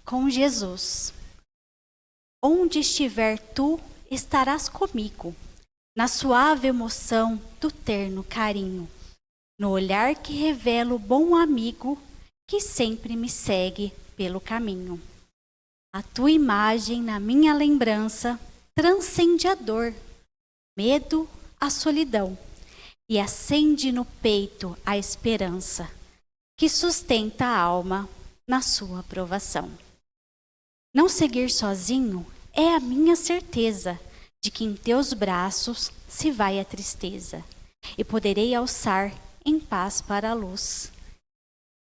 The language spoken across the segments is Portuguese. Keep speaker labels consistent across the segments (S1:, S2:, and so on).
S1: com Jesus. Onde estiver tu, estarás comigo, na suave emoção do terno carinho, no olhar que revela o bom amigo que sempre me segue pelo caminho. A tua imagem na minha lembrança transcende a dor, medo, a solidão e acende no peito a esperança que sustenta a alma na sua aprovação. Não seguir sozinho é a minha certeza de que em teus braços se vai a tristeza e poderei alçar em paz para a luz.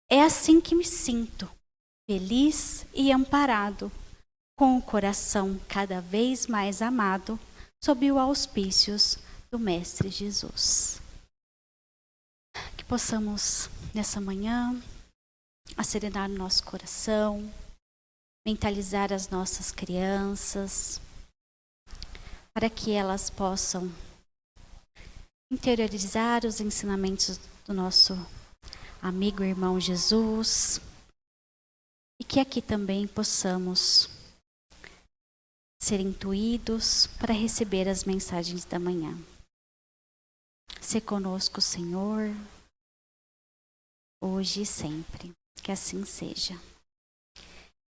S1: É assim que me sinto, feliz e amparado, com o coração cada vez mais amado, sob os auspícios do Mestre Jesus. Que possamos, nessa manhã, acerenar o nosso coração, mentalizar as nossas crianças, para que elas possam interiorizar os ensinamentos do nosso amigo e irmão Jesus, e que aqui também possamos ser intuídos para receber as mensagens da manhã. Se conosco, Senhor, hoje e sempre, que assim seja.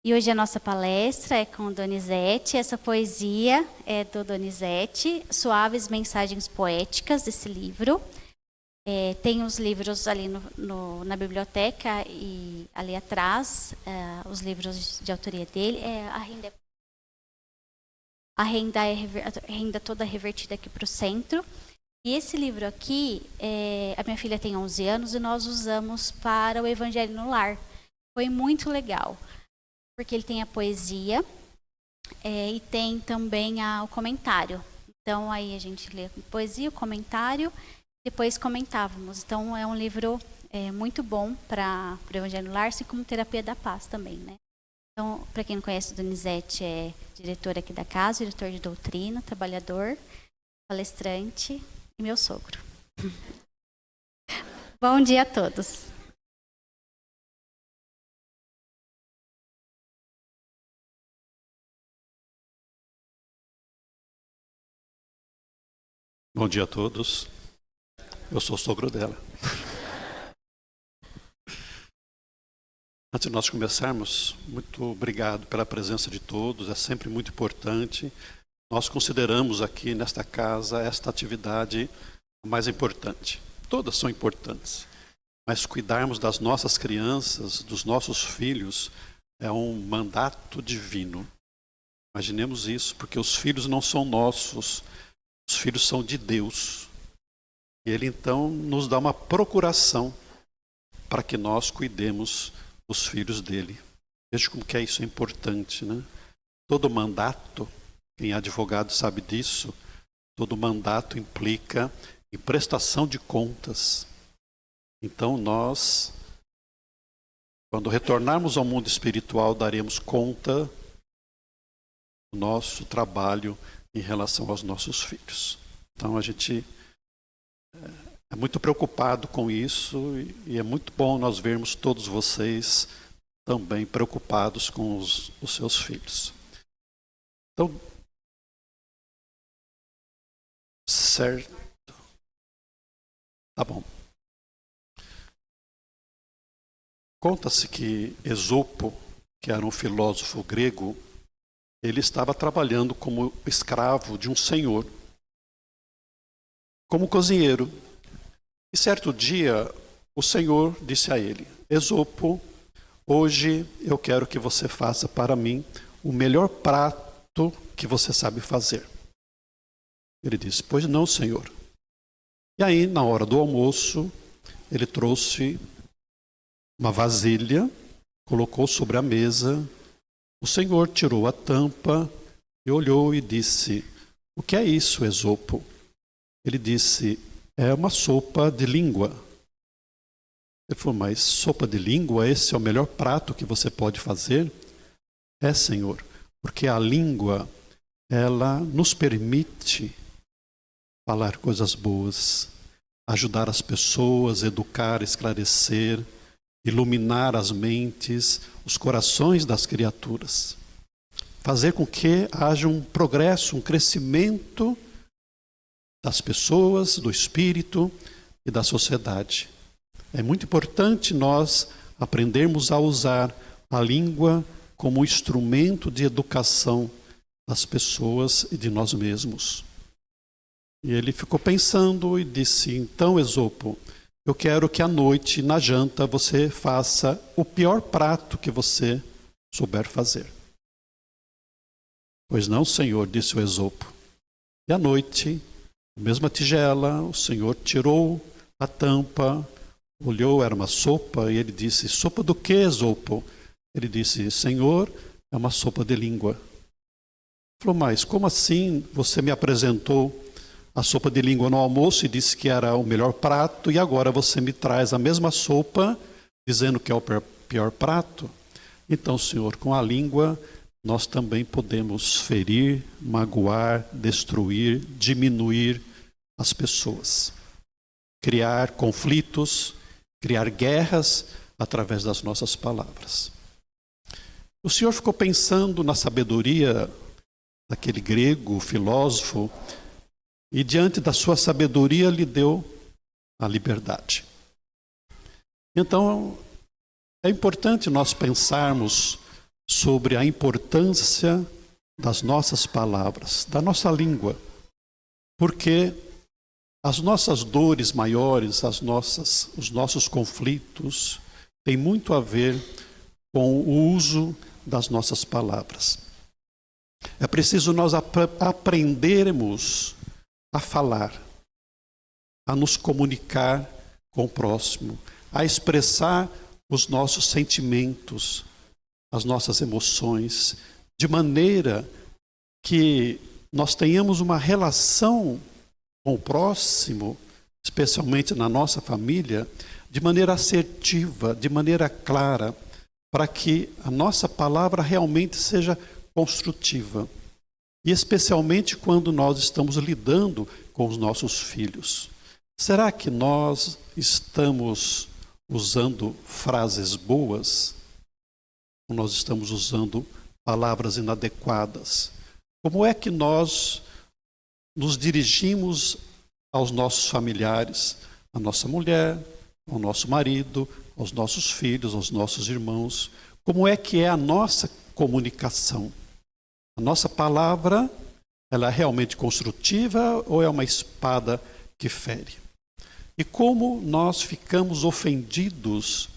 S1: E hoje a nossa palestra é com Donizete. Essa poesia é do Donizete, Suaves Mensagens Poéticas, desse livro. Tem os livros ali na biblioteca e ali atrás, os livros de autoria dele. A renda toda revertida aqui para o centro. E esse livro aqui, a minha filha tem 11 anos e nós usamos para o Evangelho no Lar. Foi muito legal, porque ele tem a poesia e tem também o comentário. Então, aí a gente lê a poesia, o comentário, depois comentávamos. Então, é um livro muito bom para o Evangelho no Lar, assim como Terapia da Paz também, né? Então, para quem não conhece, o Donizete é diretor aqui da casa, diretor de doutrina, trabalhador, palestrante e meu sogro. Bom dia a todos.
S2: Bom dia a todos. Eu sou o sogro dela. Antes de nós começarmos, muito obrigado pela presença de todos, é sempre muito importante. Nós consideramos aqui nesta casa esta atividade a mais importante. Todas são importantes, mas cuidarmos das nossas crianças, dos nossos filhos, é um mandato divino. Imaginemos isso, porque os filhos não são nossos, os filhos são de Deus. E Ele então nos dá uma procuração para que nós cuidemos dos filhos dele. Veja como que isso é importante, né? Todo mandato, quem é advogado sabe disso, todo mandato implica em prestação de contas. Então nós, quando retornarmos ao mundo espiritual, daremos conta do nosso trabalho em relação aos nossos filhos. Então a gente é muito preocupado com isso e é muito bom nós vermos todos vocês também preocupados com os seus filhos. Então, certo. Tá bom. Conta-se que Esopo, que era um filósofo grego, ele estava trabalhando como escravo de um senhor, como cozinheiro. E certo dia, o Senhor disse a ele: Esopo, hoje eu quero que você faça para mim o melhor prato que você sabe fazer. Ele disse: pois não, Senhor. E aí, na hora do almoço, ele trouxe uma vasilha, colocou sobre a mesa. O Senhor tirou a tampa e olhou e disse: o que é isso, Esopo? Ele disse: é uma sopa de língua. Ele falou: mas sopa de língua, esse é o melhor prato que você pode fazer? É, Senhor, porque a língua, ela nos permite falar coisas boas, ajudar as pessoas, educar, esclarecer. iluminar as mentes, os corações das criaturas. Fazer com que haja um progresso, um crescimento das pessoas, do espírito e da sociedade. É muito importante nós aprendermos a usar a língua como instrumento de educação das pessoas e de nós mesmos. E ele ficou pensando e disse: então, Esopo, eu quero que à noite, na janta, você faça o pior prato que você souber fazer. Pois não, senhor, disse o Esopo. E à noite, a mesma tigela, o senhor tirou a tampa, olhou, era uma sopa, e ele disse: sopa do que, Esopo? Ele disse: senhor, é uma sopa de língua. Ele falou: mas como assim você me apresentou a sopa de língua no almoço e disse que era o melhor prato, e agora você me traz a mesma sopa dizendo que é o pior prato? Então, senhor, com a língua nós também podemos ferir, magoar, destruir, diminuir as pessoas, criar conflitos, criar guerras através das nossas palavras. O senhor ficou pensando na sabedoria daquele grego filósofo e diante da sua sabedoria lhe deu a liberdade. Então, é importante nós pensarmos sobre a importância das nossas palavras, da nossa língua, porque as nossas dores maiores, os nossos conflitos, têm muito a ver com o uso das nossas palavras. É preciso nós aprendermos a falar, a nos comunicar com o próximo, a expressar os nossos sentimentos, as nossas emoções, de maneira que nós tenhamos uma relação com o próximo, especialmente na nossa família, de maneira assertiva, de maneira clara, para que a nossa palavra realmente seja construtiva. E especialmente quando nós estamos lidando com os nossos filhos. Será que nós estamos usando frases boas? Ou nós estamos usando palavras inadequadas? Como é que nós nos dirigimos aos nossos familiares, à nossa mulher, ao nosso marido, aos nossos filhos, aos nossos irmãos? Como é que é a nossa comunicação? A nossa palavra, ela é realmente construtiva ou é uma espada que fere? E como nós ficamos ofendidos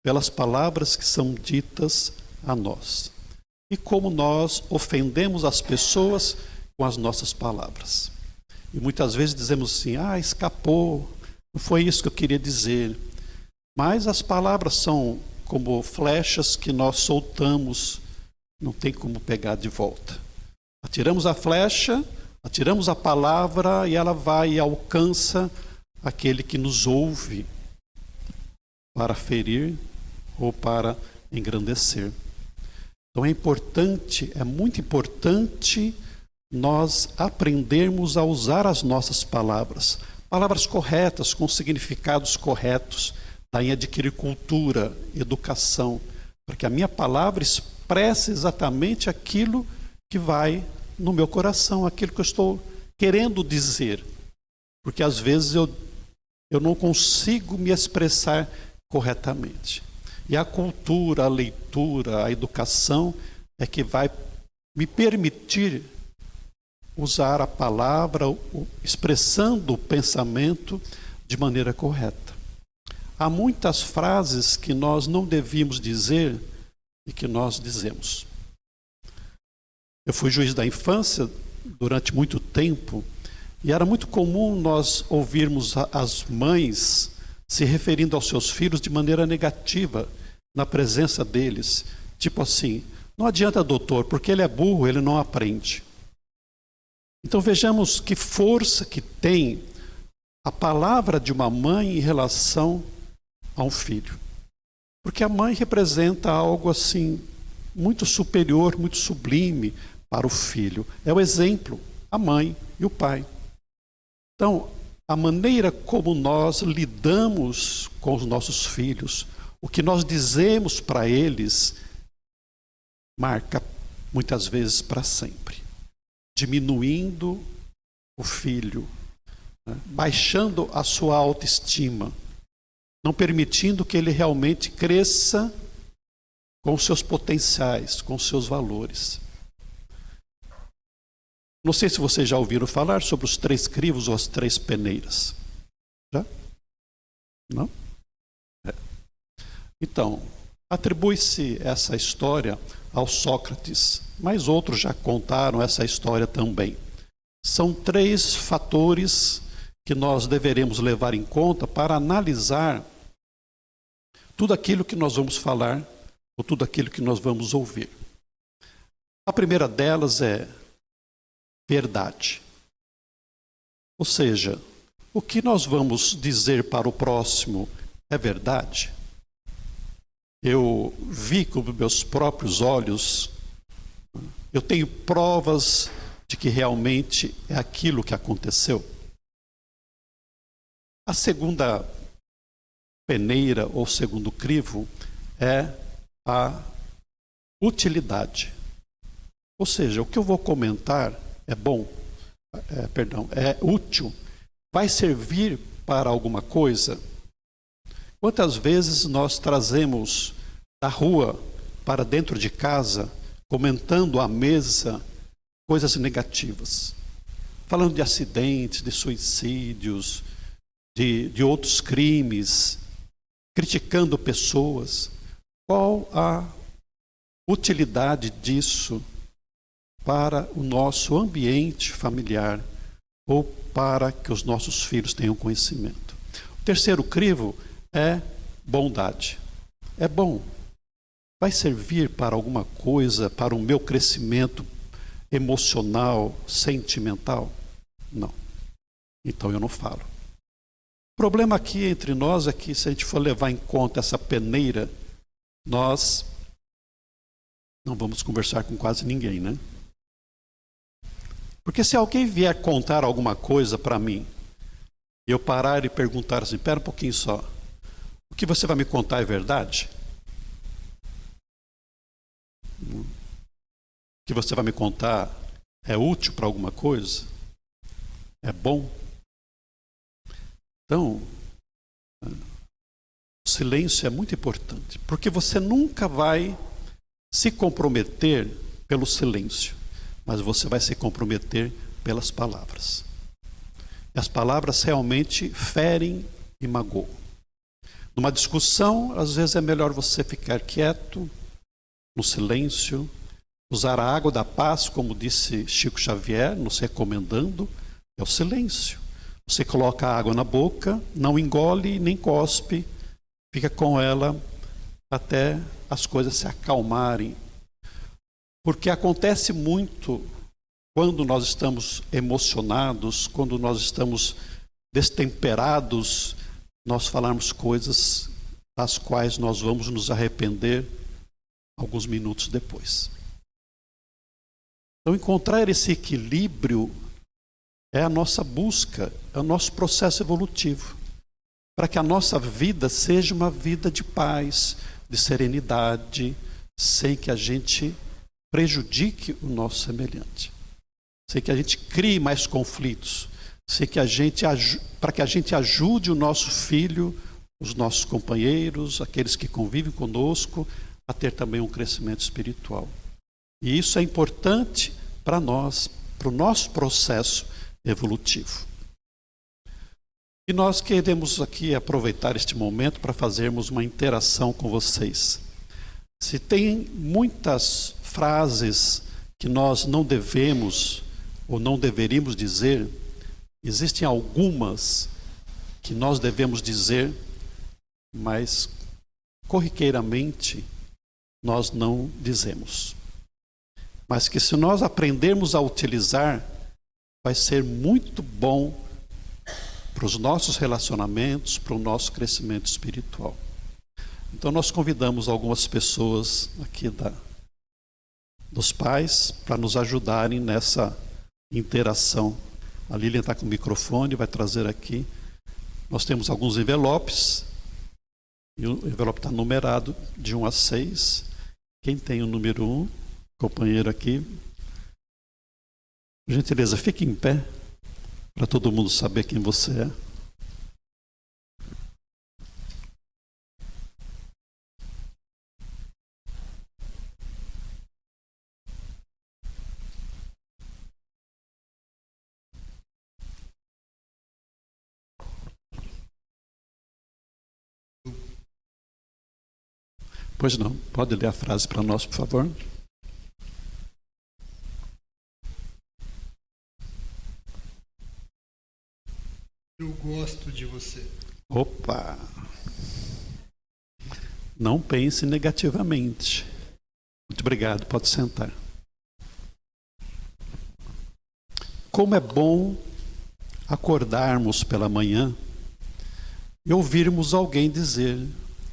S2: pelas palavras que são ditas a nós? E como nós ofendemos as pessoas com as nossas palavras? E muitas vezes dizemos assim: escapou, não foi isso que eu queria dizer. Mas as palavras são como flechas que nós soltamos, não tem como pegar de volta. Atiramos a flecha, atiramos a palavra e ela vai e alcança aquele que nos ouve para ferir ou para engrandecer. Então é muito importante nós aprendermos a usar as nossas palavras. Palavras corretas, com significados corretos, daí adquirir cultura, educação, para que a minha palavra expresse exatamente aquilo que vai no meu coração, aquilo que eu estou querendo dizer. Porque às vezes eu não consigo me expressar corretamente. E a cultura, a leitura, a educação é que vai me permitir usar a palavra, expressando o pensamento de maneira correta. Há muitas frases que nós não devíamos dizer e que nós dizemos. Eu fui juiz da infância durante muito tempo e era muito comum nós ouvirmos as mães se referindo aos seus filhos de maneira negativa na presença deles. Tipo assim: não adianta, doutor, porque ele é burro, ele não aprende. Então vejamos que força que tem a palavra de uma mãe em relação a um filho. Porque a mãe representa algo assim muito superior, muito sublime para o filho. É o exemplo, a mãe e o pai. Então, a maneira como nós lidamos com os nossos filhos, o que nós dizemos para eles marca muitas vezes para sempre, diminuindo o filho, né? Baixando a sua autoestima, não permitindo que ele realmente cresça com os seus potenciais, com os seus valores. Não sei se vocês já ouviram falar sobre os 3 crivos ou as 3 peneiras. Já? Não? É. Então, atribui-se essa história ao Sócrates, mas outros já contaram essa história também. São 3 fatores que nós deveremos levar em conta para analisar tudo aquilo que nós vamos falar ou tudo aquilo que nós vamos ouvir. A primeira delas é verdade. Ou seja, o que nós vamos dizer para o próximo é verdade? Eu vi com meus próprios olhos, eu tenho provas de que realmente é aquilo que aconteceu. A segunda peneira ou segundo crivo é a utilidade. Ou seja, o que eu vou comentar é bom, é útil, vai servir para alguma coisa. Quantas vezes nós trazemos da rua para dentro de casa, comentando à mesa coisas negativas, falando de acidentes, de suicídios, de outros crimes, criticando pessoas. Qual a utilidade disso para o nosso ambiente familiar ou para que os nossos filhos tenham conhecimento? O terceiro crivo é bondade. É bom. Vai servir para alguma coisa, para o meu crescimento emocional, sentimental? Não. Então eu não falo. O problema aqui entre nós é que, se a gente for levar em conta essa peneira, nós não vamos conversar com quase ninguém, né? Porque se alguém vier contar alguma coisa para mim, e eu parar e perguntar assim, espera um pouquinho só, o que você vai me contar é verdade? O que você vai me contar é útil para alguma coisa? É bom? Então, o silêncio é muito importante, porque você nunca vai se comprometer pelo silêncio, mas você vai se comprometer pelas palavras. E as palavras realmente ferem e magoam. Numa discussão, às vezes é melhor você ficar quieto, no silêncio, usar a água da paz, como disse Chico Xavier, nos recomendando, é o silêncio. Você coloca a água na boca, não engole nem cospe, fica com ela até as coisas se acalmarem. Porque acontece muito quando nós estamos emocionados, quando nós estamos destemperados, nós falarmos coisas das quais nós vamos nos arrepender alguns minutos depois. Então, encontrar esse equilíbrio é a nossa busca, é o nosso processo evolutivo, para que a nossa vida seja uma vida de paz, de serenidade, sem que a gente prejudique o nosso semelhante, sem que a gente crie mais conflitos, sem que para que a gente ajude o nosso filho, os nossos companheiros, aqueles que convivem conosco, a ter também um crescimento espiritual. E isso é importante para nós, para o nosso processo evolutivo. E nós queremos aqui aproveitar este momento para fazermos uma interação com vocês. Se tem muitas frases que nós não devemos ou não deveríamos dizer, existem algumas que nós devemos dizer, mas corriqueiramente nós não dizemos. Mas que se nós aprendermos a utilizar, vai ser muito bom para os nossos relacionamentos, para o nosso crescimento espiritual. Então nós convidamos algumas pessoas aqui dos pais para nos ajudarem nessa interação. A Lilian está com o microfone, vai trazer aqui. Nós temos alguns envelopes E o envelope está numerado de 1 a 6. Quem tem o número 1, companheiro aqui, por gentileza, fique em pé, para todo mundo saber quem você é. Pois não, pode ler a frase para nós, por favor?
S3: Eu gosto de você.
S2: Opa! Não pense negativamente. Muito obrigado, pode sentar. Como é bom acordarmos pela manhã e ouvirmos alguém dizer: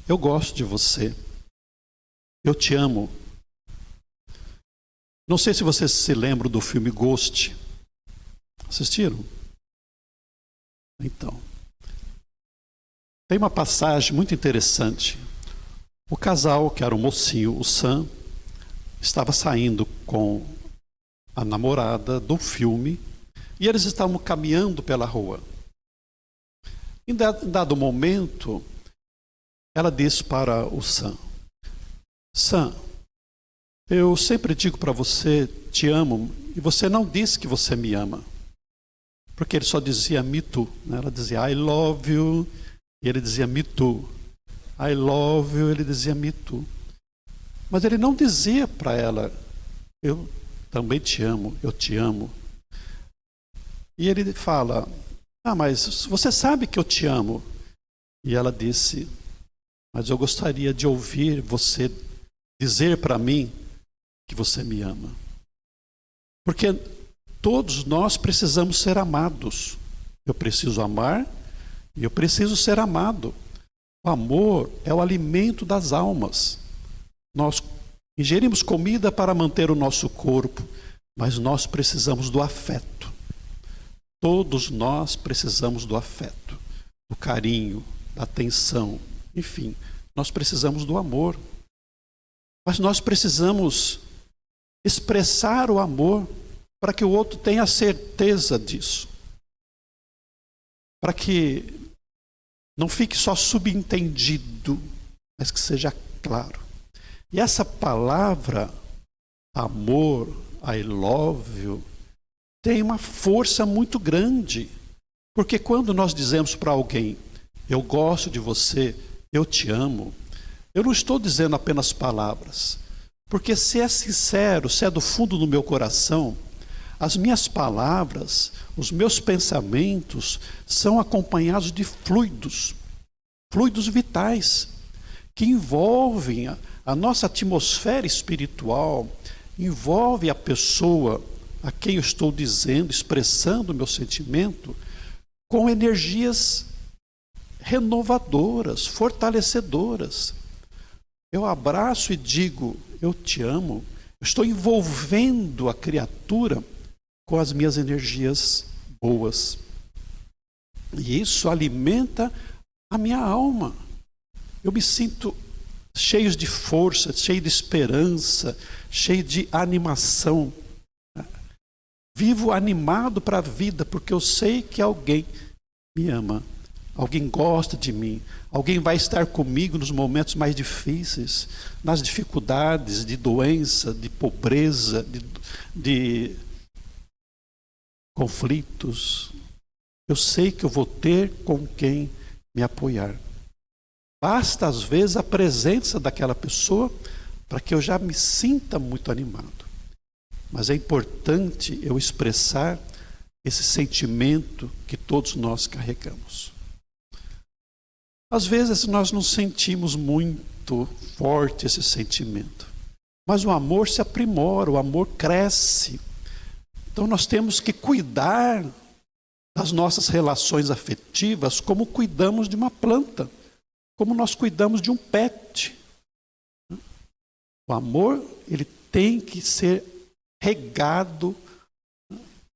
S2: eu gosto de você, eu te amo. Não sei se vocês se lembram do filme Ghost. Assistiram? Então, tem uma passagem muito interessante. O casal, que era o mocinho, o Sam, estava saindo com a namorada do filme e eles estavam caminhando pela rua. Em dado momento, ela disse para o Sam: Sam, eu sempre digo para você, te amo, e você não disse que você me ama. Porque ele só dizia me too, né? Ela dizia I love you, e ele dizia me too. I love you, ele dizia me too. Mas ele não dizia para ela, eu também te amo, eu te amo. E ele fala, mas você sabe que eu te amo. E ela disse, mas eu gostaria de ouvir você dizer para mim que você me ama. Porque todos nós precisamos ser amados. Eu preciso amar e eu preciso ser amado. O amor é o alimento das almas. Nós ingerimos comida para manter o nosso corpo, mas nós precisamos do afeto. Todos nós precisamos do afeto, do carinho, da atenção, enfim, nós precisamos do amor. Mas nós precisamos expressar o amor para que o outro tenha certeza disso. Para que não fique só subentendido, mas que seja claro. E essa palavra, amor, I love you, tem uma força muito grande. Porque quando nós dizemos para alguém, eu gosto de você, eu te amo, eu não estou dizendo apenas palavras. Porque se é sincero, se é do fundo do meu coração, as minhas palavras, os meus pensamentos são acompanhados de fluidos vitais, que envolvem a nossa atmosfera espiritual, envolve a pessoa a quem eu estou dizendo, expressando o meu sentimento, com energias renovadoras, fortalecedoras. Eu abraço e digo, eu te amo, eu estou envolvendo a criatura com as minhas energias boas. E isso alimenta a minha alma. Eu me sinto cheio de força, cheio de esperança, cheio de animação. Vivo animado para a vida, porque eu sei que alguém me ama, alguém gosta de mim, alguém vai estar comigo nos momentos mais difíceis, nas dificuldades de doença, de pobreza, de conflitos. Eu sei que eu vou ter com quem me apoiar. Basta às vezes a presença daquela pessoa para que eu já me sinta muito animado. Mas é importante eu expressar esse sentimento que todos nós carregamos. Às vezes nós não sentimos muito forte esse sentimento, mas o amor se aprimora, o amor cresce. Então nós temos que cuidar das nossas relações afetivas como cuidamos de uma planta, como nós cuidamos de um pet. O amor, ele tem que ser regado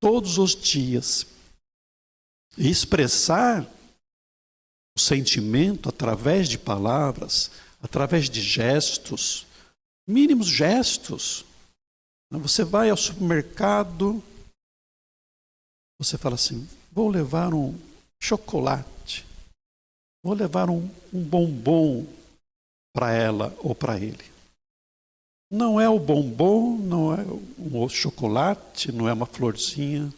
S2: todos os dias. E expressar o sentimento através de palavras, através de gestos, mínimos gestos. Você vai ao supermercado, você fala assim, vou levar um chocolate, vou levar um bombom para ela ou para ele. Não é o bombom, não é o chocolate, não é uma florzinha,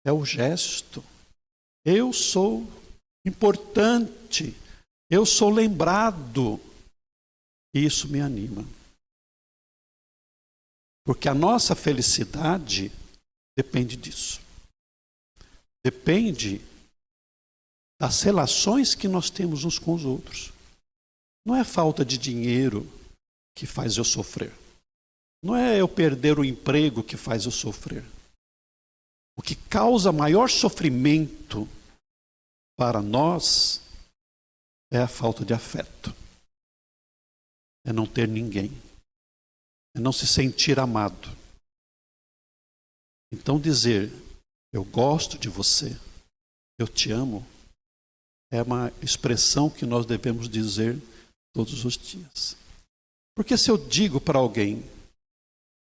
S2: é o gesto. Eu sou importante, eu sou lembrado. E isso me anima. Porque a nossa felicidade depende disso. Depende das relações que nós temos uns com os outros. Não é falta de dinheiro que faz eu sofrer. Não é eu perder o emprego que faz eu sofrer. O que causa maior sofrimento para nós é a falta de afeto. É não ter ninguém. É não se sentir amado. Então dizer, eu gosto de você, eu te amo, é uma expressão que nós devemos dizer todos os dias. Porque se eu digo para alguém,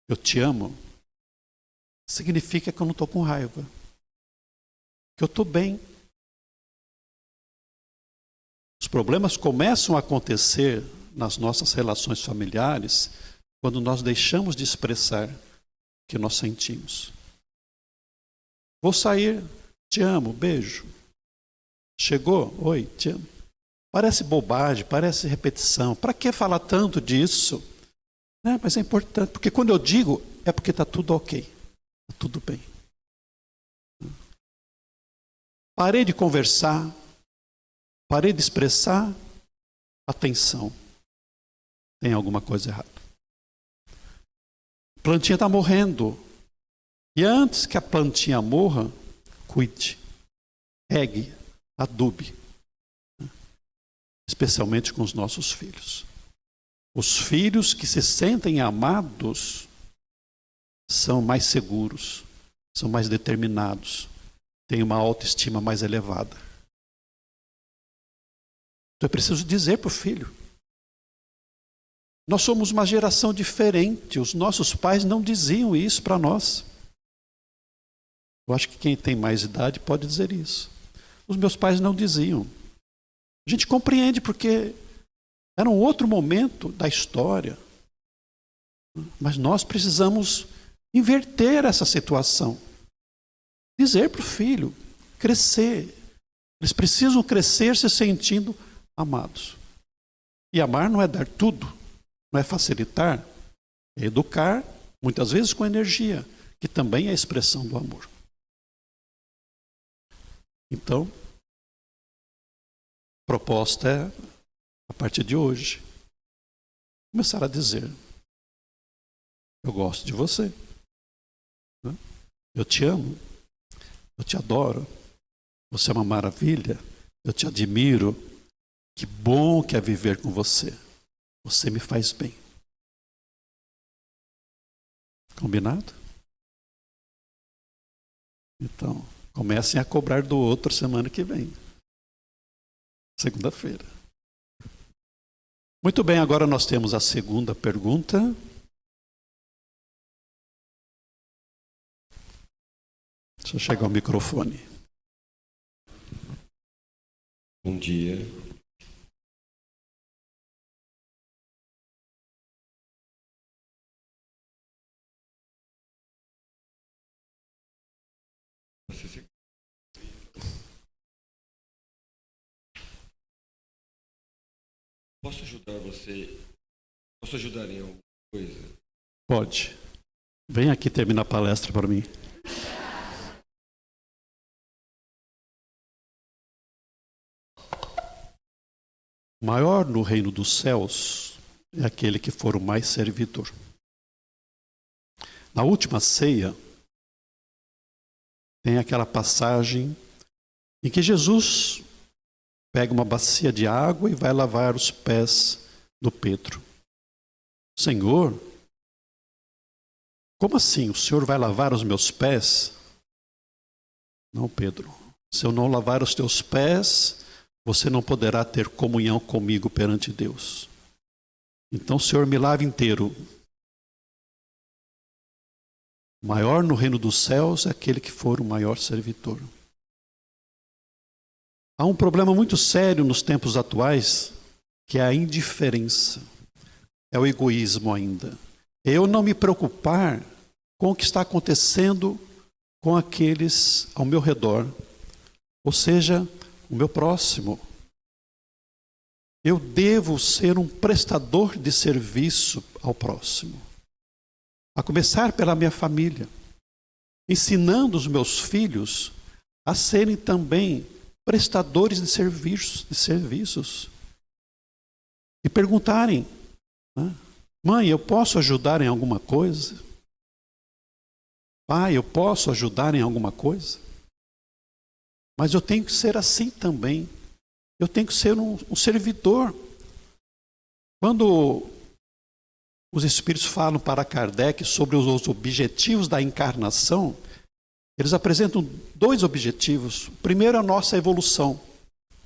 S2: eu te amo, significa que eu não estou com raiva, que eu estou bem. Os problemas começam a acontecer nas nossas relações familiares quando nós deixamos de expressar o que nós sentimos. Vou sair, te amo, beijo. Chegou? Oi, te amo. Parece bobagem, parece repetição. Para que falar tanto disso? Mas é importante, porque quando eu digo, é porque está tudo ok. Está tudo bem. Parei de conversar, parei de expressar, atenção. Tem alguma coisa errada. A plantinha está morrendo. E antes que a plantinha morra, cuide, regue, adube. Especialmente com os nossos filhos. Os filhos que se sentem amados são mais seguros, são mais determinados, têm uma autoestima mais elevada. Então é preciso dizer para o filho. Nós somos uma geração diferente, os nossos pais não diziam isso para nós. Eu acho que quem tem mais idade pode dizer isso. Os meus pais não diziam. A gente compreende porque era um outro momento da história. Mas nós precisamos inverter essa situação. Dizer para o filho, crescer. Eles precisam crescer se sentindo amados. E amar não é dar tudo, não é facilitar, é educar, muitas vezes com energia, que também é a expressão do amor. Então, a proposta é, a partir de hoje, começar a dizer, eu gosto de você, eu te amo, eu te adoro, você é uma maravilha, eu te admiro, que bom que é viver com você, você me faz bem. Combinado? Então, comecem a cobrar do outro semana que vem. Segunda-feira. Muito bem, agora nós temos a segunda pergunta. Deixa eu chegar ao microfone.
S4: Bom dia. Posso ajudar você? Posso ajudar em alguma coisa?
S2: Pode. Vem aqui terminar a palestra para mim. O maior no reino dos céus é aquele que for o mais servidor. Na última ceia, tem aquela passagem em que Jesus pega uma bacia de água e vai lavar os pés do Pedro. Senhor, como assim? O Senhor vai lavar os meus pés? Não, Pedro. Se eu não lavar os teus pés, você não poderá ter comunhão comigo perante Deus. Então o Senhor me lava inteiro. O maior no reino dos céus é aquele que for o maior servidor. Há um problema muito sério nos tempos atuais, que é a indiferença. É o egoísmo ainda. Eu não me preocupar com o que está acontecendo com aqueles ao meu redor. Ou seja, o meu próximo. Eu devo ser um prestador de serviço ao próximo. A começar pela minha família. Ensinando os meus filhos a serem também prestadores de serviços. E perguntarem, né? Mãe, eu posso ajudar em alguma coisa? Pai, eu posso ajudar em alguma coisa? Mas eu tenho que ser assim também. Eu tenho que ser um servidor. Quando os Espíritos falam para Kardec sobre os objetivos da encarnação, eles apresentam 2 objetivos. O primeiro é a nossa evolução,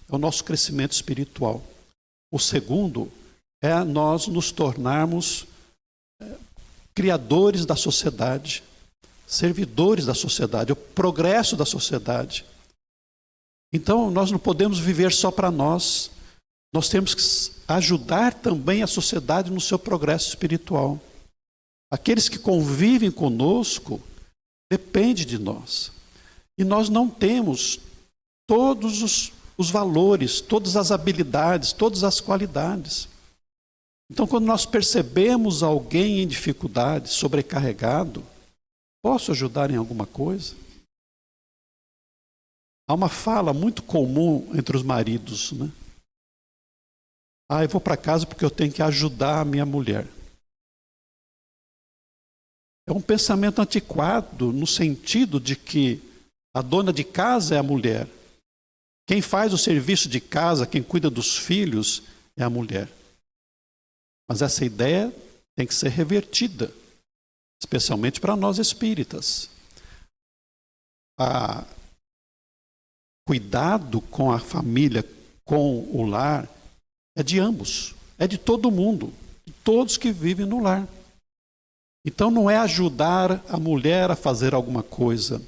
S2: é o nosso crescimento espiritual. O segundo é nós nos tornarmos criadores da sociedade, servidores da sociedade, o progresso da sociedade. Então, nós não podemos viver só para nós. Nós temos que ajudar também a sociedade no seu progresso espiritual. Aqueles que convivem conosco dependem de nós. E nós não temos todos os valores, todas as habilidades, todas as qualidades. Então, quando nós percebemos alguém em dificuldade, sobrecarregado, posso ajudar em alguma coisa? Há uma fala muito comum entre os maridos, né? Eu vou para casa porque eu tenho que ajudar a minha mulher. É um pensamento antiquado no sentido de que a dona de casa é a mulher. Quem faz o serviço de casa, quem cuida dos filhos, é a mulher. Mas essa ideia tem que ser revertida, especialmente para nós espíritas. Cuidado com a família, com o lar, é de ambos, é de todo mundo, de todos que vivem no lar. Então não é ajudar a mulher a fazer alguma coisa,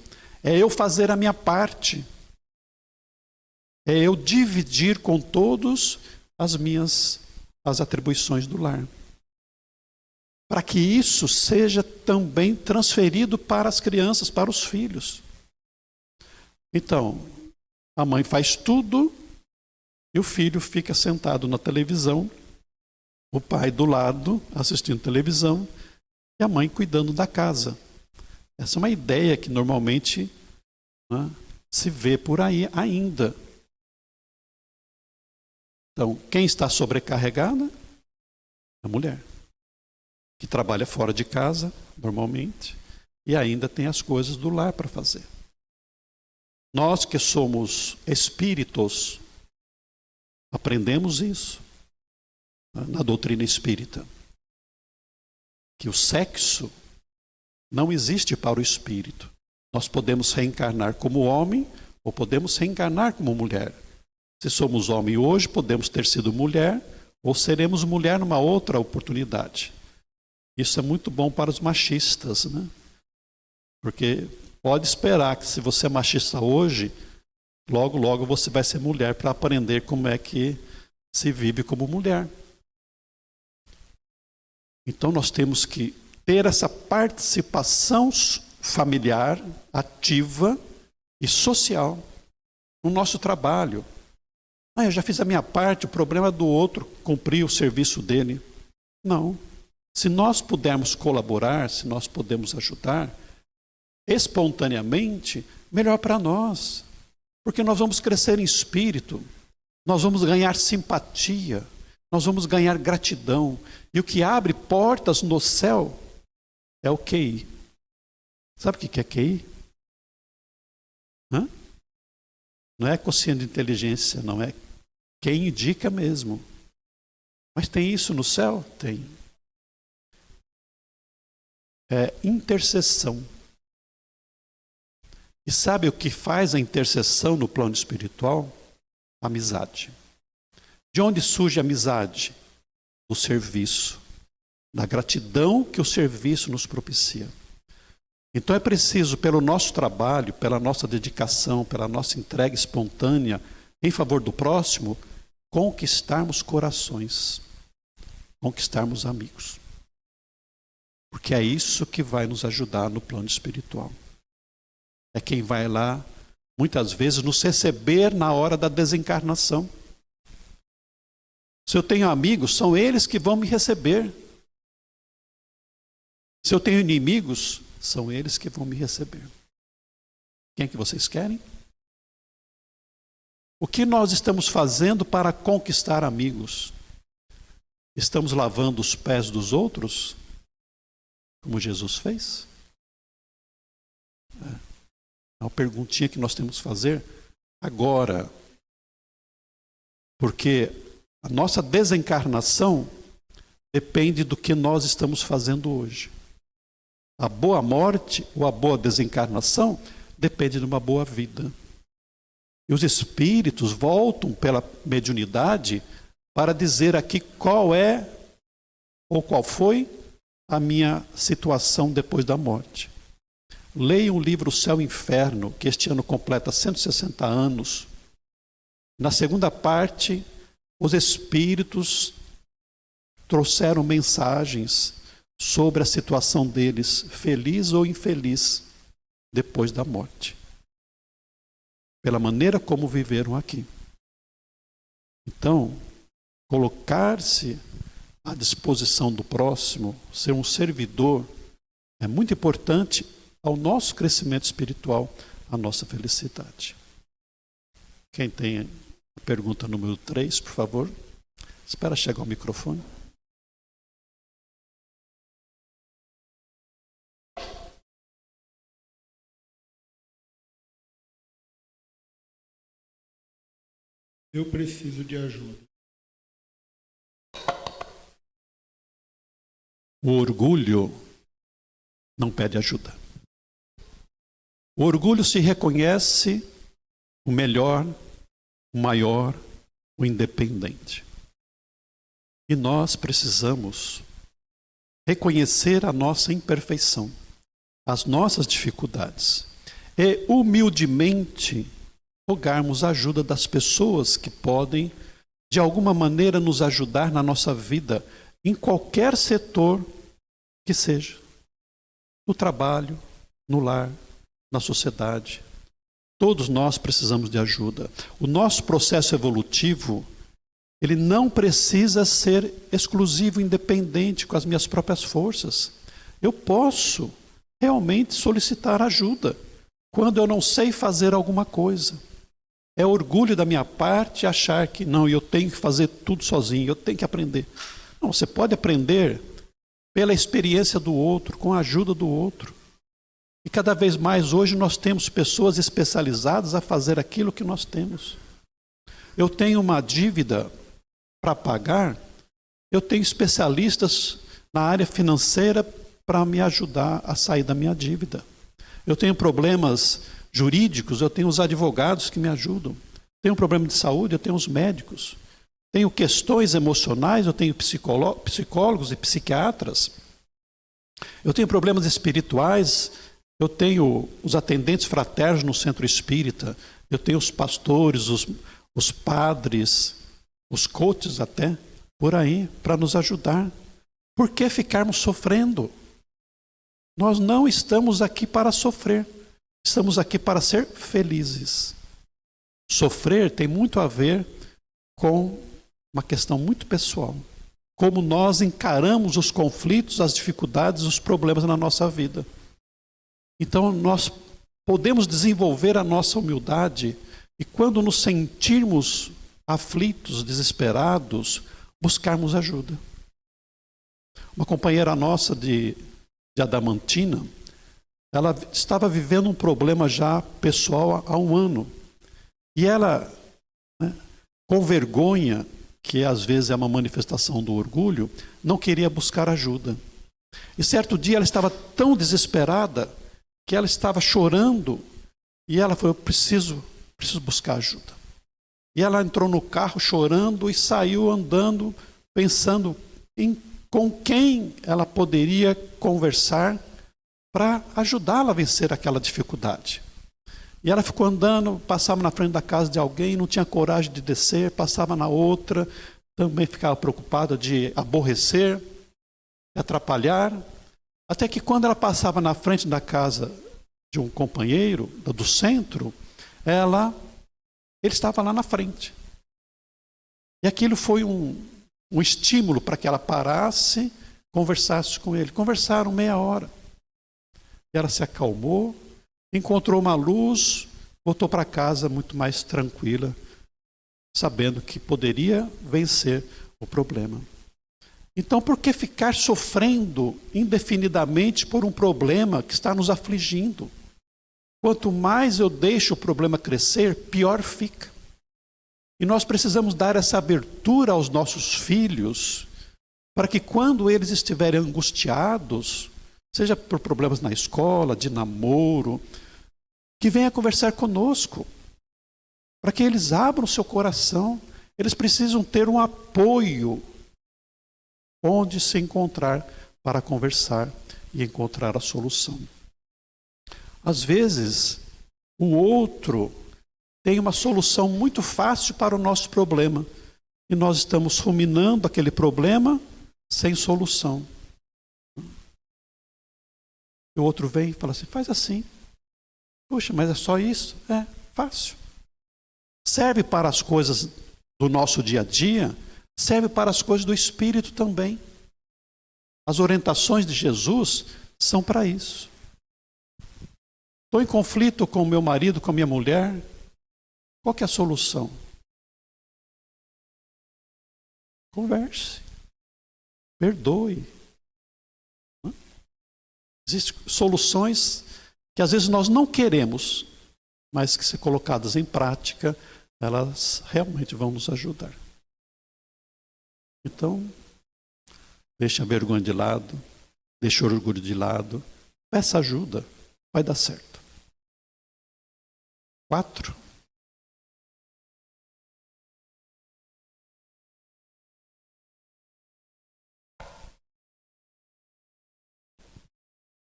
S2: é eu fazer a minha parte, é eu dividir com todos as atribuições do lar. Para que isso seja também transferido para as crianças, para os filhos. Então, a mãe faz tudo e o filho fica sentado na televisão, o pai do lado assistindo televisão e a mãe cuidando da casa. Essa é uma ideia que normalmente, né, se vê por aí ainda. Então, quem está sobrecarregada? A mulher, que trabalha fora de casa, normalmente, e ainda tem as coisas do lar para fazer. Nós que somos espíritos, aprendemos isso na doutrina espírita. Que o sexo não existe para o espírito. Nós podemos reencarnar como homem ou podemos reencarnar como mulher. Se somos homem hoje, podemos ter sido mulher ou seremos mulher numa outra oportunidade. Isso é muito bom para os machistas, né? Porque pode esperar que se você é machista hoje, logo, logo você vai ser mulher para aprender como é que se vive como mulher. Então nós temos que ter essa participação familiar, ativa e social no nosso trabalho. Eu já fiz a minha parte, o problema é do outro cumprir o serviço dele. Não. Se nós pudermos colaborar, se nós podemos ajudar, espontaneamente, melhor para nós. Porque nós vamos crescer em espírito, nós vamos ganhar simpatia, nós vamos ganhar gratidão. E o que abre portas no céu é o QI. Sabe o que é QI? Não é quociente de inteligência, não é quem indica mesmo. Mas tem isso no céu? Tem. É intercessão. E sabe o que faz a intercessão no plano espiritual? Amizade. De onde surge a amizade? Do serviço, da gratidão que o serviço nos propicia. Então é preciso, pelo nosso trabalho, pela nossa dedicação, pela nossa entrega espontânea em favor do próximo, conquistarmos corações, conquistarmos amigos. Porque é isso que vai nos ajudar no plano espiritual. É quem vai lá, muitas vezes, nos receber na hora da desencarnação. Se eu tenho amigos, são eles que vão me receber. Se eu tenho inimigos, são eles que vão me receber. Quem é que vocês querem? O que nós estamos fazendo para conquistar amigos? Estamos lavando os pés dos outros, como Jesus fez? É uma perguntinha que nós temos que fazer agora. Porque a nossa desencarnação depende do que nós estamos fazendo hoje. A boa morte ou a boa desencarnação depende de uma boa vida. E os espíritos voltam pela mediunidade para dizer aqui qual é ou qual foi a minha situação depois da morte. Leiam o livro Céu e Inferno, que este ano completa 160 anos. Na segunda parte, os espíritos trouxeram mensagens sobre a situação deles, feliz ou infeliz, depois da morte. Pela maneira como viveram aqui. Então, colocar-se à disposição do próximo, ser um servidor, é muito importante ao nosso crescimento espiritual, à nossa felicidade. Quem tem a pergunta número 3, por favor? Espera chegar o microfone.
S3: Eu preciso de ajuda.
S2: O orgulho não pede ajuda. O orgulho se reconhece o melhor, o maior, o independente. E nós precisamos reconhecer a nossa imperfeição, as nossas dificuldades e humildemente rogarmos a ajuda das pessoas que podem, de alguma maneira, nos ajudar na nossa vida, em qualquer setor que seja. No trabalho, no lar, na sociedade. Todos nós precisamos de ajuda. O nosso processo evolutivo, ele não precisa ser exclusivo, independente, com as minhas próprias forças. Eu posso realmente solicitar ajuda quando eu não sei fazer alguma coisa. É orgulho da minha parte achar que não, eu tenho que fazer tudo sozinho, eu tenho que aprender. Não, você pode aprender pela experiência do outro, com a ajuda do outro. E cada vez mais hoje nós temos pessoas especializadas a fazer aquilo que nós temos. Eu tenho uma dívida para pagar, eu tenho especialistas na área financeira para me ajudar a sair da minha dívida. Eu tenho problemas jurídicos, eu tenho os advogados que me ajudam. Tenho um problema de saúde, eu tenho os médicos. Tenho questões emocionais, eu tenho psicólogos e psiquiatras. Eu tenho problemas espirituais, eu tenho os atendentes fraternos no centro espírita. Eu tenho os pastores, os padres, os coaches até, por aí, para nos ajudar. Por que ficarmos sofrendo? Nós não estamos aqui para sofrer. Estamos aqui para ser felizes. Sofrer tem muito a ver com uma questão muito pessoal. Como nós encaramos os conflitos, as dificuldades, os problemas na nossa vida. Então nós podemos desenvolver a nossa humildade e quando nos sentirmos aflitos, desesperados, buscarmos ajuda. Uma companheira nossa de Adamantina, ela estava vivendo um problema já pessoal há um ano. E ela, com vergonha, que às vezes é uma manifestação do orgulho, não queria buscar ajuda. E certo dia ela estava tão desesperada que ela estava chorando e ela falou, eu preciso buscar ajuda. E ela entrou no carro chorando e saiu andando, pensando em com quem ela poderia conversar para ajudá-la a vencer aquela dificuldade. E ela ficou andando, passava na frente da casa de alguém, não tinha coragem de descer, passava na outra, também ficava preocupada de aborrecer, de atrapalhar, até que quando ela passava na frente da casa de um companheiro, do centro, ele estava lá na frente. E aquilo foi um estímulo para que ela parasse, conversasse com ele. Conversaram meia hora. E ela se acalmou, encontrou uma luz, voltou para casa muito mais tranquila, sabendo que poderia vencer o problema. Então, por que ficar sofrendo indefinidamente por um problema que está nos afligindo? Quanto mais eu deixo o problema crescer, pior fica. E nós precisamos dar essa abertura aos nossos filhos, para que quando eles estiverem angustiados, seja por problemas na escola, de namoro, que venha conversar conosco, para que eles abram o seu coração. Eles precisam ter um apoio onde se encontrar para conversar e encontrar a solução. Às vezes, o outro tem uma solução muito fácil para o nosso problema e nós estamos ruminando aquele problema sem solução. O outro vem e fala assim, faz assim. Puxa, mas é só isso? É, fácil. Serve para as coisas do nosso dia a dia, serve para as coisas do Espírito também. As orientações de Jesus são para isso. Estou em conflito com o meu marido, com a minha mulher. Qual que é a solução? Converse. Perdoe. Existem soluções que às vezes nós não queremos, mas que se colocadas em prática, elas realmente vão nos ajudar. Então, deixe a vergonha de lado, deixe o orgulho de lado, peça ajuda, vai dar certo. 4.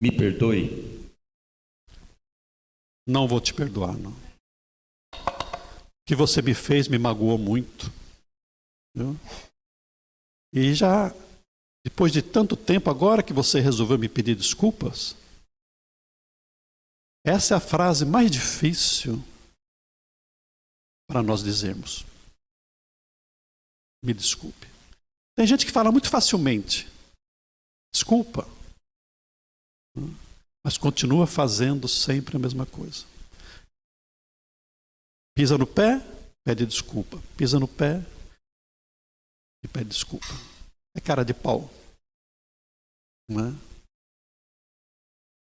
S4: Me perdoe.
S2: Não vou te perdoar, não. O que você me fez me magoou muito. Viu? E já, depois de tanto tempo, agora que você resolveu me pedir desculpas, essa é a frase mais difícil para nós dizermos. Me desculpe. Tem gente que fala muito facilmente. Desculpa. Mas continua fazendo sempre a mesma coisa. Pisa no pé, pede desculpa. Pisa no pé e pede desculpa. É cara de pau. Não é?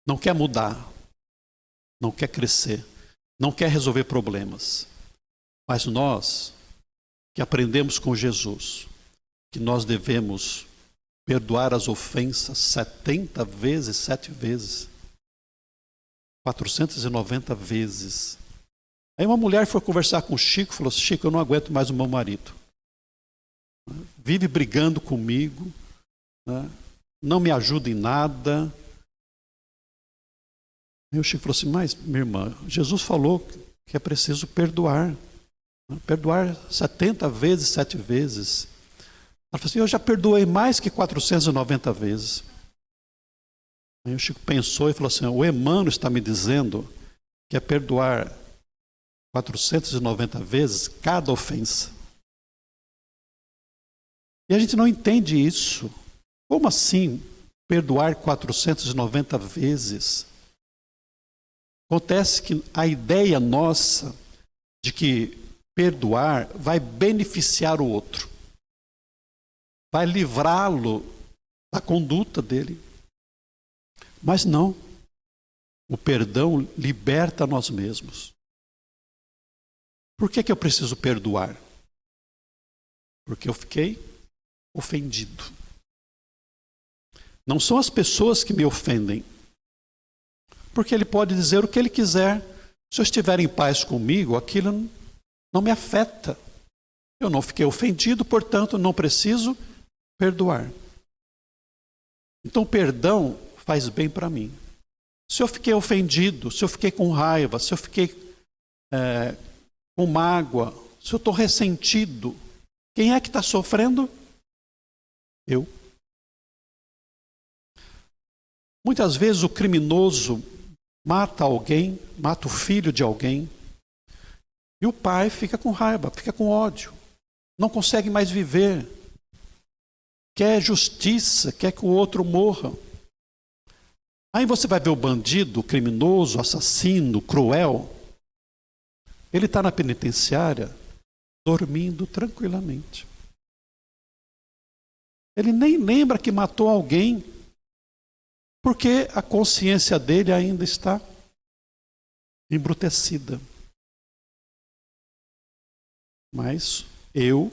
S2: Não quer mudar. Não quer crescer. Não quer resolver problemas. Mas nós, que aprendemos com Jesus, que nós devemos perdoar as ofensas 70 vezes, 7 vezes. 490 vezes. Aí uma mulher foi conversar com o Chico e falou assim, Chico, eu não aguento mais o meu marido. Vive brigando comigo, né? Não me ajuda em nada. Aí o Chico falou assim, mas minha irmã, Jesus falou que é preciso perdoar. Perdoar 70 vezes, 7 vezes. Ela falou assim, eu já perdoei mais que 490 vezes. Aí o Chico pensou e falou assim, o Emmanuel está me dizendo que é perdoar 490 vezes cada ofensa. E a gente não entende isso. Como assim perdoar 490 vezes? Acontece que a ideia nossa de que perdoar vai beneficiar o outro, vai livrá-lo da conduta dele. Mas não. O perdão liberta nós mesmos. Por que eu preciso perdoar? Porque eu fiquei ofendido. Não são as pessoas que me ofendem. Porque ele pode dizer o que ele quiser. Se eu estiver em paz comigo, aquilo não me afeta. Eu não fiquei ofendido, portanto, não preciso perdoar. Então, o perdão faz bem para mim. Se eu fiquei ofendido, se eu fiquei com raiva, se eu fiquei com mágoa, se eu estou ressentido, quem é que está sofrendo? Eu. Muitas vezes o criminoso mata alguém, mata o filho de alguém, e o pai fica com raiva, fica com ódio, não consegue mais viver, quer justiça, quer que o outro morra. Aí você vai ver o bandido, o criminoso, o assassino, o cruel, ele está na penitenciária dormindo tranquilamente. Ele nem lembra que matou alguém, porque a consciência dele ainda está embrutecida. Mas eu,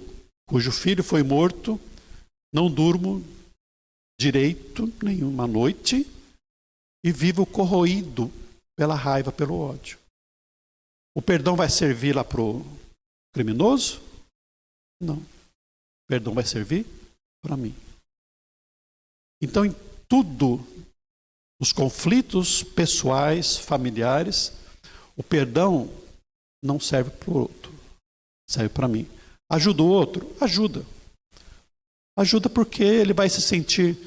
S2: cujo filho foi morto, não durmo direito nenhuma noite e vivo corroído pela raiva, pelo ódio. O perdão vai servir lá para o criminoso? Não. O perdão vai servir para mim. Então, em tudo, os conflitos pessoais, familiares, o perdão não serve para o outro, serve para mim. Ajuda o outro? Ajuda. Ajuda porque ele vai se sentir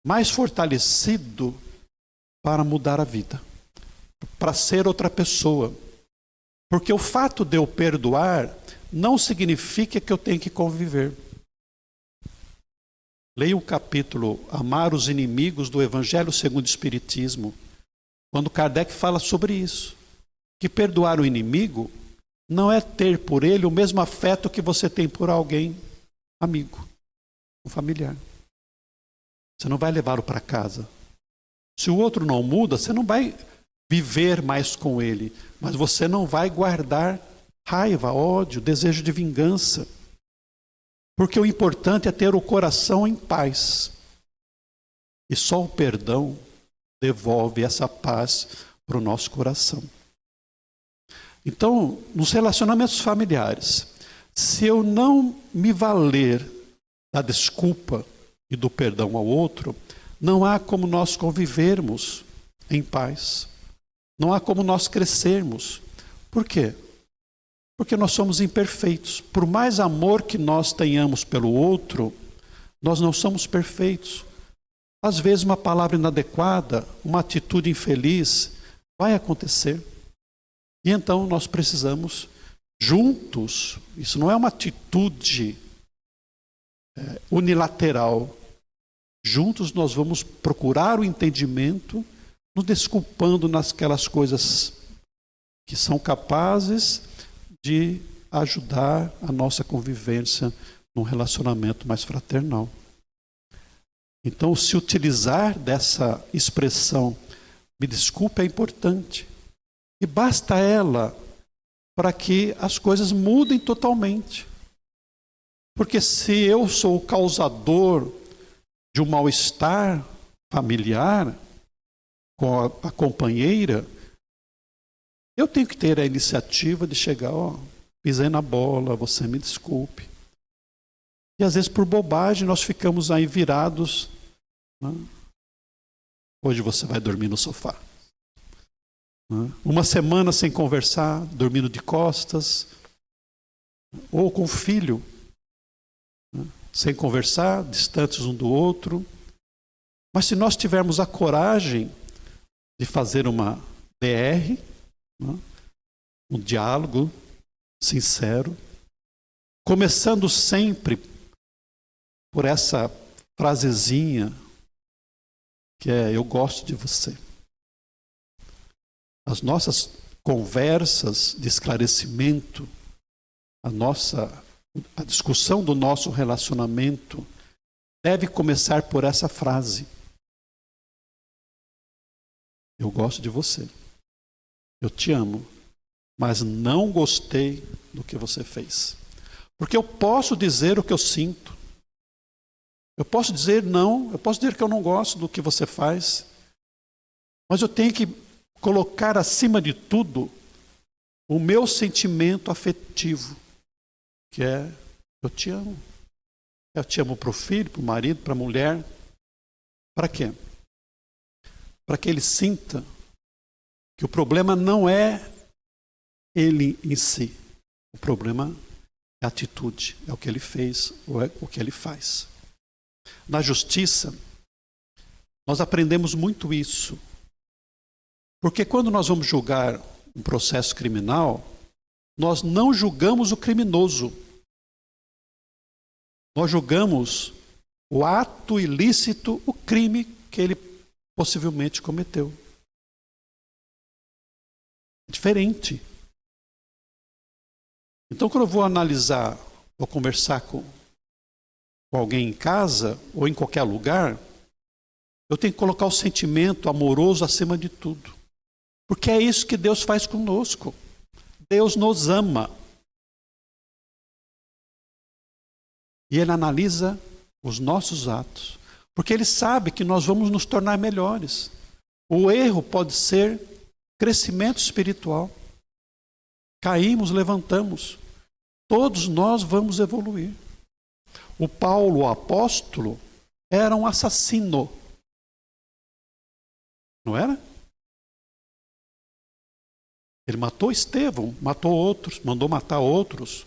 S2: mais fortalecido para mudar a vida, para ser outra pessoa. Porque o fato de eu perdoar não significa que eu tenho que conviver. Leia o capítulo Amar os Inimigos do Evangelho segundo o Espiritismo, quando Kardec fala sobre isso. Que perdoar o inimigo não é ter por ele o mesmo afeto que você tem por alguém, amigo, um familiar. Você não vai levá-lo para casa. Se o outro não muda, você não vai viver mais com ele, mas você não vai guardar raiva, ódio, desejo de vingança. Porque o importante é ter o coração em paz. E só o perdão devolve essa paz para o nosso coração. Então, nos relacionamentos familiares, se eu não me valer da desculpa e do perdão ao outro, não há como nós convivermos em paz. Não há como nós crescermos. Por quê? Porque nós somos imperfeitos. Por mais amor que nós tenhamos pelo outro, nós não somos perfeitos. Às vezes uma palavra inadequada, uma atitude infeliz vai acontecer. E então nós precisamos juntos, isso não é uma atitude unilateral. Juntos nós vamos procurar o entendimento, nos desculpando nasquelas coisas que são capazes de ajudar a nossa convivência num relacionamento mais fraternal. Então, se utilizar dessa expressão, me desculpe, é importante. E basta ela para que as coisas mudem totalmente. Porque se eu sou o causador de um mal-estar familiar com a companheira, eu tenho que ter a iniciativa de chegar, pisei na bola, você me desculpe. E às vezes por bobagem nós ficamos aí virados, né? Hoje você vai dormir no sofá. Né? Uma semana sem conversar, dormindo de costas, ou com o filho, né? Sem conversar, distantes um do outro. Mas se nós tivermos a coragem de fazer uma DR, um diálogo sincero, começando sempre por essa frasezinha que é: eu gosto de você. As nossas conversas de esclarecimento, a discussão do nosso relacionamento deve começar por essa frase: eu gosto de você. Eu te amo, mas não gostei do que você fez. Porque eu posso dizer o que eu sinto. Eu posso dizer não, eu posso dizer que eu não gosto do que você faz. Mas eu tenho que colocar acima de tudo o meu sentimento afetivo, que é eu te amo. Eu te amo para o filho, para o marido, para a mulher. Para quê? Para que ele sinta que o problema não é ele em si. O problema é a atitude, é o que ele fez ou é o que ele faz. Na justiça, nós aprendemos muito isso. Porque quando nós vamos julgar um processo criminal, nós não julgamos o criminoso. Nós julgamos o ato ilícito, o crime que ele possivelmente cometeu. Diferente. Então, quando eu vou analisar, vou conversar com alguém em casa ou em qualquer lugar, eu tenho que colocar o sentimento amoroso acima de tudo. Porque é isso que Deus faz conosco. Deus nos ama. E Ele analisa os nossos atos. Porque Ele sabe que nós vamos nos tornar melhores. O erro pode ser crescimento espiritual. Caímos, levantamos. Todos nós vamos evoluir. O Paulo, o apóstolo, era um assassino. Não era? Ele matou Estevão, matou outros, mandou matar outros.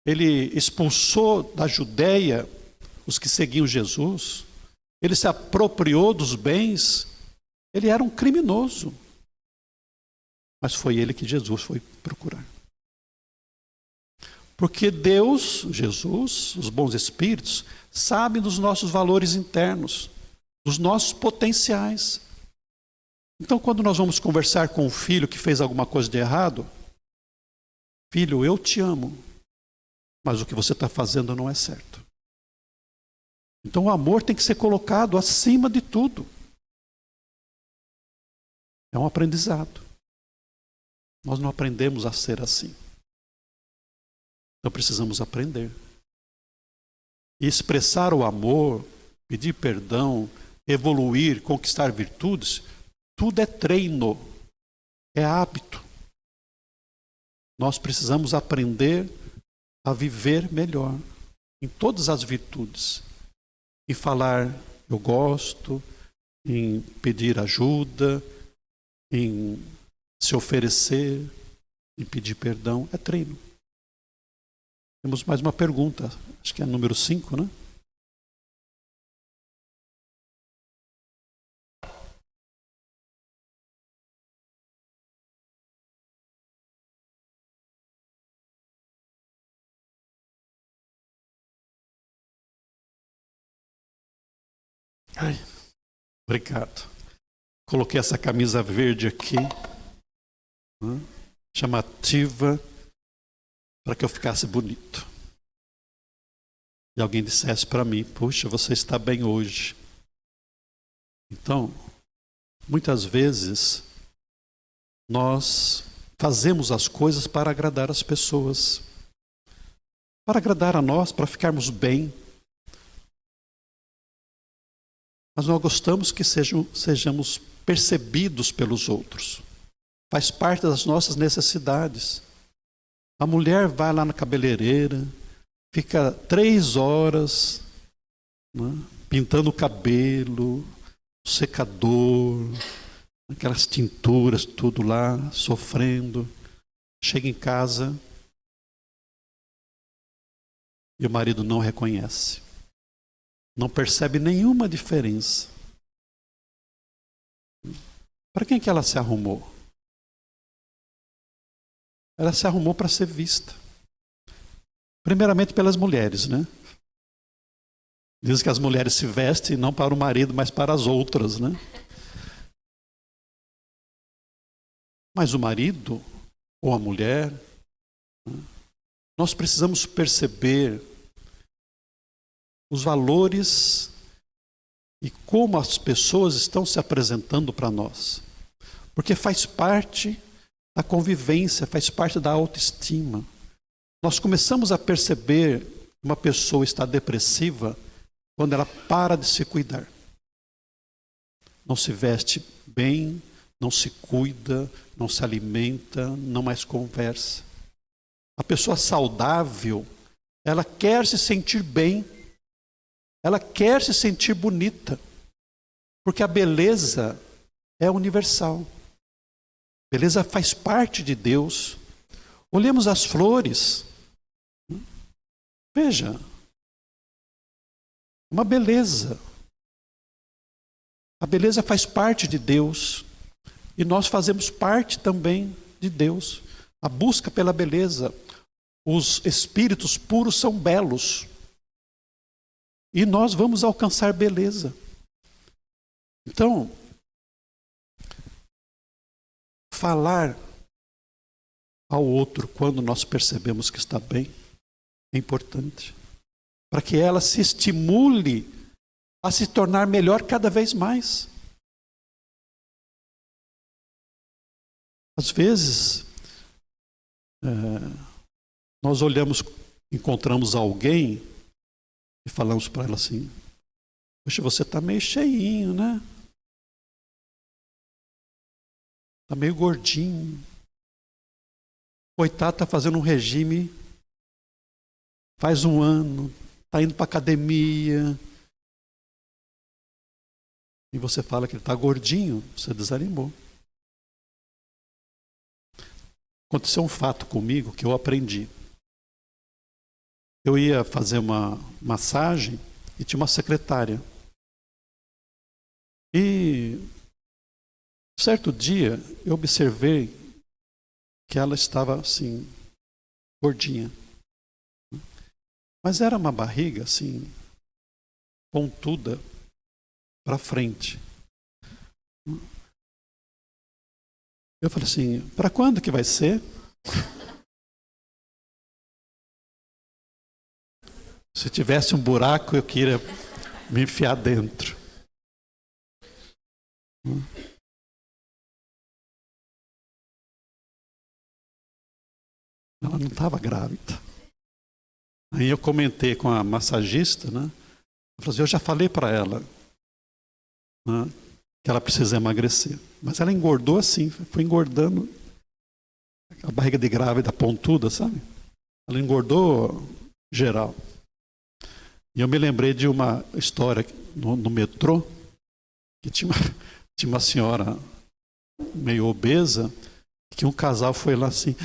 S2: Ele expulsou da Judeia os que seguiam Jesus. Ele se apropriou dos bens. Ele era um criminoso. Mas foi ele que Jesus foi procurar. Porque Deus, Jesus, os bons espíritos, sabem dos nossos valores internos, dos nossos potenciais. Então, quando nós vamos conversar com um filho que fez alguma coisa de errado, filho, eu te amo, mas o que você está fazendo não é certo. Então, o amor tem que ser colocado acima de tudo. É um aprendizado. Nós não aprendemos a ser assim. Então, precisamos aprender. E expressar o amor, pedir perdão, evoluir, conquistar virtudes, tudo é treino, é hábito. Nós precisamos aprender a viver melhor em todas as virtudes. Em falar eu gosto, em pedir ajuda, em se oferecer, em pedir perdão, é treino. Temos mais uma pergunta, acho que é a número 5, né? Ai, obrigado. Coloquei essa camisa verde aqui, chamativa, para que eu ficasse bonito. E alguém dissesse para mim, puxa, você está bem hoje. Então, muitas vezes, nós fazemos as coisas para agradar as pessoas. Para agradar a nós, para ficarmos bem. Mas nós gostamos que sejamos percebidos pelos outros. Faz parte das nossas necessidades. A mulher vai lá na cabeleireira, fica 3 horas, né, pintando o cabelo, o secador, aquelas tinturas, tudo lá, sofrendo. Chega em casa e o marido não reconhece. Não percebe nenhuma diferença. Para quem que ela se arrumou? Ela se arrumou para ser vista. Primeiramente pelas mulheres, né? Diz que as mulheres se vestem não para o marido, mas para as outras, né? Mas o marido ou a mulher, nós precisamos perceber os valores e como as pessoas estão se apresentando para nós. Porque faz parte da convivência, faz parte da autoestima. Nós começamos a perceber que uma pessoa está depressiva quando ela para de se cuidar. Não se veste bem, não se cuida, não se alimenta, não mais conversa. A pessoa saudável, ela quer se sentir bem, ela quer se sentir bonita, porque a beleza é universal. Beleza faz parte de Deus. Olhemos as flores. Veja, uma beleza. A beleza faz parte de Deus. E nós fazemos parte também de Deus. A busca pela beleza. Os espíritos puros são belos. E nós vamos alcançar beleza. Então, falar ao outro quando nós percebemos que está bem é importante. Para que ela se estimule a se tornar melhor cada vez mais. Às vezes, nós olhamos, encontramos alguém e falamos para ela assim: poxa, você está meio cheinho, né? Está meio gordinho. Coitado, está fazendo um regime faz 1 ano, está indo para a academia. E você fala que ele está gordinho, você desanimou. Aconteceu um fato comigo que eu aprendi. Eu ia fazer uma massagem e tinha uma secretária. E certo dia eu observei que ela estava assim, gordinha. Mas era uma barriga assim, pontuda para frente. Eu falei assim: para quando que vai ser? Se tivesse um buraco, eu queria me enfiar dentro. Ela não estava grávida. Aí eu comentei com a massagista, né? Eu falei assim: eu já falei para ela, né, que ela precisa emagrecer. Mas ela engordou assim, foi engordando. A barriga de grávida pontuda, sabe? Ela engordou geral. E eu me lembrei de uma história no metrô, que tinha uma senhora meio obesa, que um casal foi lá assim: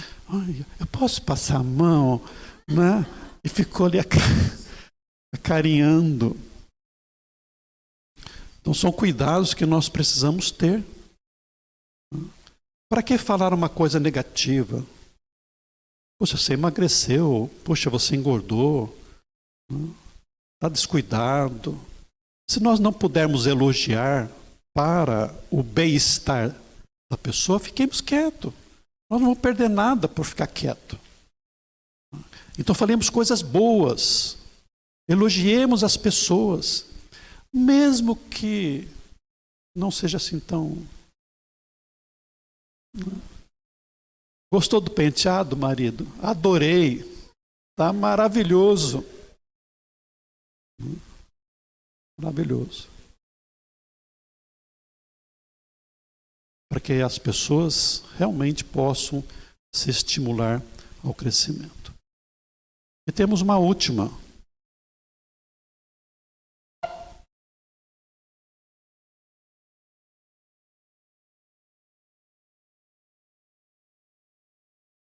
S2: eu posso passar a mão, né? E ficou ali acarinhando. Então são cuidados que nós precisamos ter. Para que falar uma coisa negativa? Poxa, você emagreceu, poxa, você engordou, está descuidado. Se nós não pudermos elogiar para o bem-estar da pessoa, fiquemos quietos. Nós não vamos perder nada por ficar quieto. Então falemos coisas boas, elogiemos as pessoas, mesmo que não seja assim tão... Gostou do penteado, marido? Adorei, está maravilhoso. Maravilhoso. Para que as pessoas realmente possam se estimular ao crescimento. E temos uma última.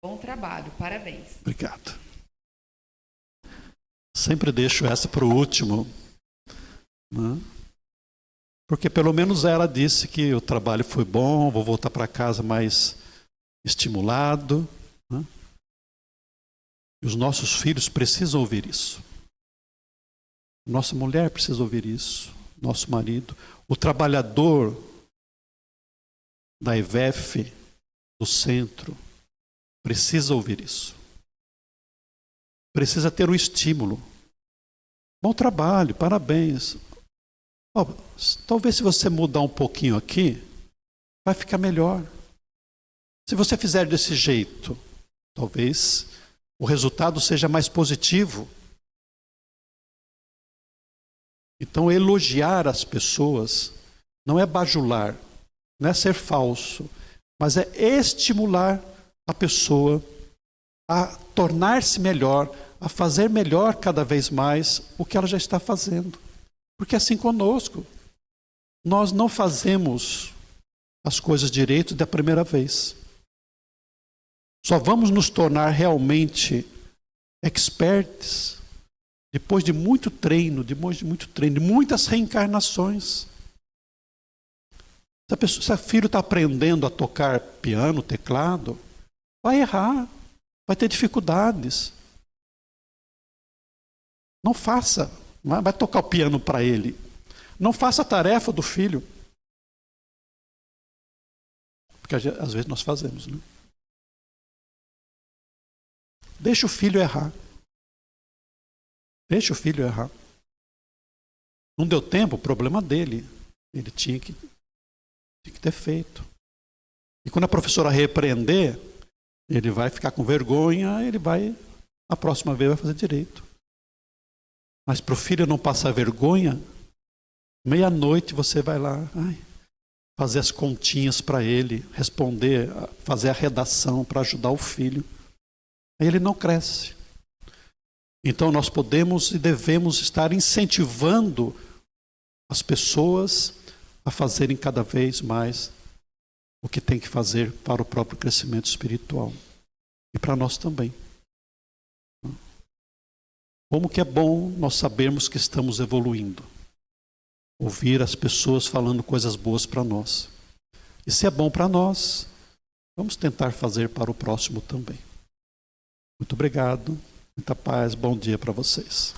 S5: Bom trabalho, parabéns.
S2: Obrigado. Sempre deixo essa para o último, né? Porque pelo menos ela disse que o trabalho foi bom, vou voltar para casa mais estimulado, né? E os nossos filhos precisam ouvir isso. Nossa mulher precisa ouvir isso, nosso marido. O trabalhador da EVEF, do centro, precisa ouvir isso. Precisa ter um estímulo. Bom trabalho, parabéns. Talvez se você mudar um pouquinho aqui, vai ficar melhor. Se você fizer desse jeito, talvez o resultado seja mais positivo. Então, elogiar as pessoas não é bajular, não é ser falso, mas é estimular a pessoa a tornar-se melhor, a fazer melhor cada vez mais o que ela já está fazendo. Porque assim conosco, nós não fazemos as coisas direito da primeira vez. Só vamos nos tornar realmente experts depois de muito treino, de muitas reencarnações. Se o filho está aprendendo a tocar piano, teclado, vai errar, vai ter dificuldades. Não faça, vai tocar o piano para ele. Não faça a tarefa do filho. Porque às vezes nós fazemos, né? Deixa o filho errar. Deixa o filho errar. Não deu tempo, problema dele. Ele tinha que ter feito. E quando a professora repreender, ele vai ficar com vergonha, a próxima vez vai fazer direito. Mas para o filho não passar vergonha, meia-noite você vai lá, fazer as continhas para ele, responder, fazer a redação para ajudar o filho. Aí ele não cresce. Então nós podemos e devemos estar incentivando as pessoas a fazerem cada vez mais o que tem que fazer para o próprio crescimento espiritual. E para nós também. Como que é bom nós sabermos que estamos evoluindo. Ouvir as pessoas falando coisas boas para nós. E se é bom para nós, vamos tentar fazer para o próximo também. Muito obrigado, muita paz, bom dia para vocês.